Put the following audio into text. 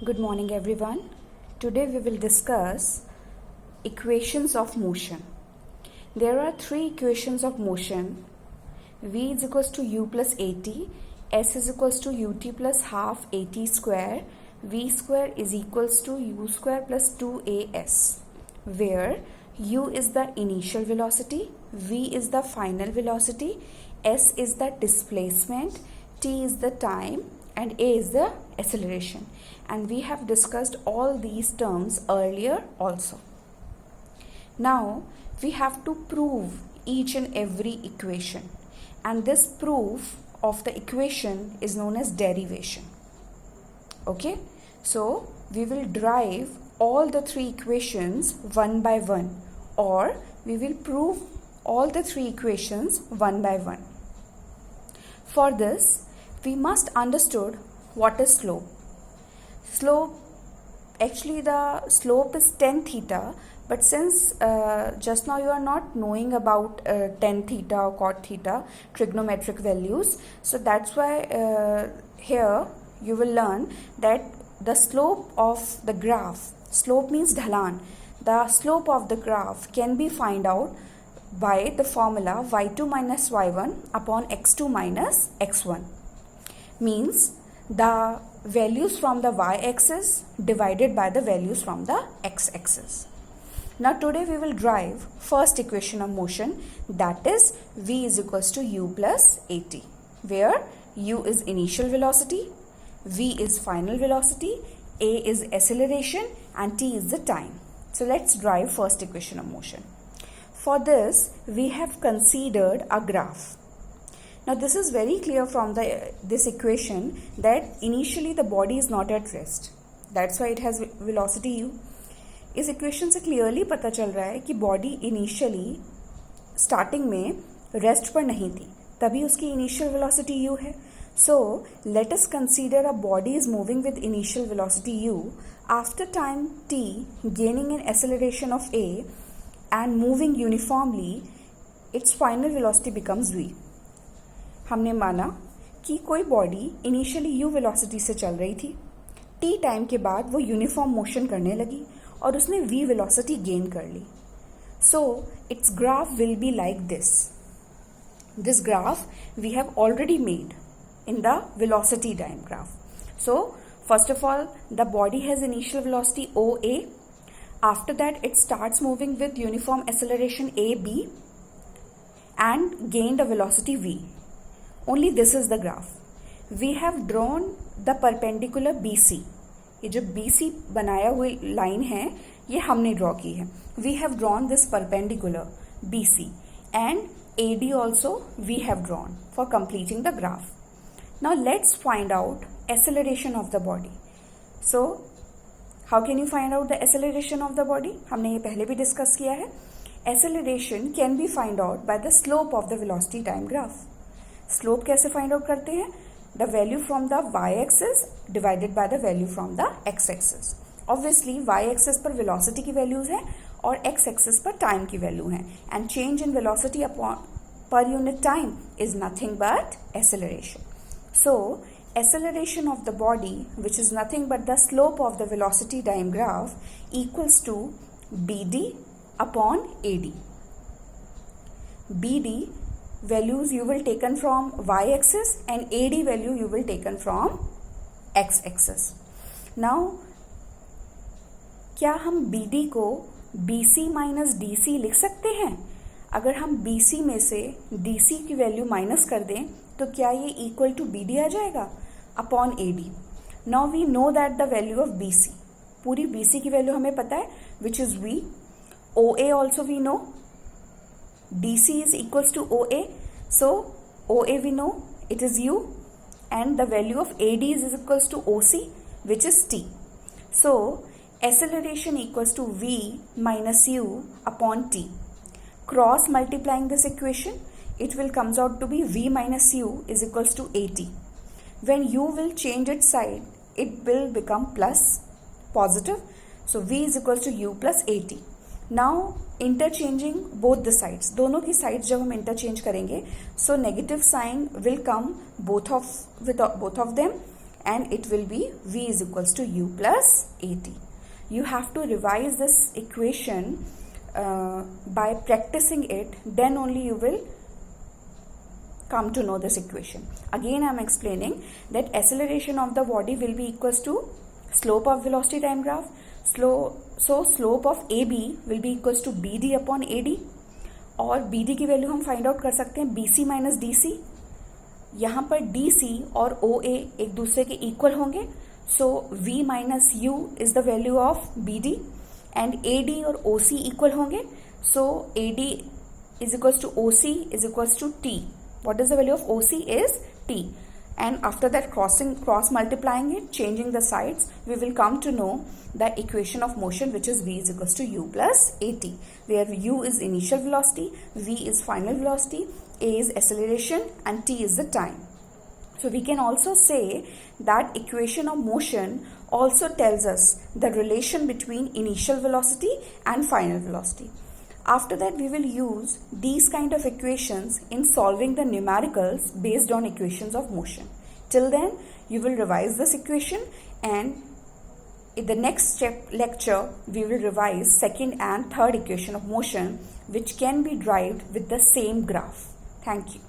Good morning everyone. Today we will discuss equations of motion. There are three equations of motion. V is equals to u plus at, S is equals to ut plus half at square, V square is equals to u square plus 2as, where u is the initial velocity, V is the final velocity, S is the displacement, t is the time, and a is the acceleration. And we have discussed all these terms earlier also. Now we have to prove each and every equation, and this proof of the equation is known as derivation. Okay, so we will derive all the three equations one by one, or we will prove all the three equations one by one. For this, we must understood what is slope. Actually the slope is tan theta, but since just now you are not knowing about tan theta or cot theta trigonometric values, so that's why here you will learn that the slope of the graph, slope means ढलान, the slope of the graph can be find out by the formula y2 minus y1 upon x2 minus x1, means the values from the y-axis divided by the values from the x-axis. Now today we will derive first equation of motion, that is v is equals to u plus at, where u is initial velocity, v is final velocity, a is acceleration, and t is the time. So let's derive first equation of motion. For this we have considered a graph. Now this is very clear from this equation that initially the body is not at rest. That's why it has velocity u. इस equation से clearly पता चल रहा है कि body initially starting में rest पर नहीं थी, तभी उसकी इनिशियल वेलोसिटी u है. So let us consider a body is moving with initial velocity u. After time t gaining an acceleration of a and moving uniformly, it's final velocity becomes v. हमने माना कि कोई body initially u velocity से चल रही थी, t time के बाद वो यूनिफॉर्म मोशन करने लगी और उसने v वेलोसिटी गेन कर ली. So it's graph will be like this. This graph we have already made in the velocity time graph. So first of all, the body has initial velocity OA. After that it starts moving with uniform acceleration AB and gained a velocity V. Only this is the graph. We have drawn the perpendicular BC. ये जो BC बनाया हुई line है ये हमने draw की है. We have drawn this perpendicular BC and AD also we have drawn for completing the graph. Now let's find out acceleration of the body. So how can you find out the acceleration of the body? हमने ये पहले भी discuss किया है. Acceleration can be find out by the slope of the velocity time graph. Slope कैसे find out करते हैं? The value from the y-axis divided by the value from the x-axis. Obviously y-axis पर velocity की values है और x-axis पर time की value है, and change in velocity upon per unit time is nothing but acceleration. So acceleration of the body, which is nothing but the slope of the velocity time graph, equals to BD upon AD. BD values you will taken from y-axis and AD value you will taken from x-axis. Now क्या हम BD को BC minus DC लिख सकते हैं? अगर हम BC में से DC की वैल्यू माइनस कर दें तो क्या ये इक्वल टू BD आ जाएगा upon AD. Now we know that the value of BC, पूरी BC की वैल्यू हमें पता है, which is V. OA also we know, DC is equals to OA, so OA we know it is U, and the value of AD is equals to OC, which is T. So acceleration equals to V minus U upon T. Cross multiplying this equation, it will comes out to be V minus U is equals to AT. When U will change its side, it will become plus positive. So V is equals to U plus AT. Now interchanging both the sides, दोनों की sides जब हम interchange करेंगे, so negative sign will come both of them, and it will be v is equals to u plus at. You have to revise this equation by practicing it, then only you will come to know this equation. Again I am explaining that acceleration of the body will be equals to slope of velocity time graph. So slope of AB will be equals to BD upon AD, और BD की value हम find out कर सकते हैं BC minus DC. यहाँ पर DC और OA एक दूसरे के इक्वल होंगे, सो V minus U is the value of BD, and AD और OC इक्वल होंगे, सो AD is equals to OC is equals to T. What is the value of OC is T, and after that cross multiplying it, changing the sides, we will come to know the equation of motion, which is V is equals to U plus AT, where U is initial velocity, V is final velocity, A is acceleration, and T is the time. So we can also say that equation of motion also tells us the relation between initial velocity and final velocity. After that, we will use these kind of equations in solving the numericals based on equations of motion. Till then, you will revise this equation, and in the next lecture, we will revise second and third equation of motion, which can be derived with the same graph. Thank you.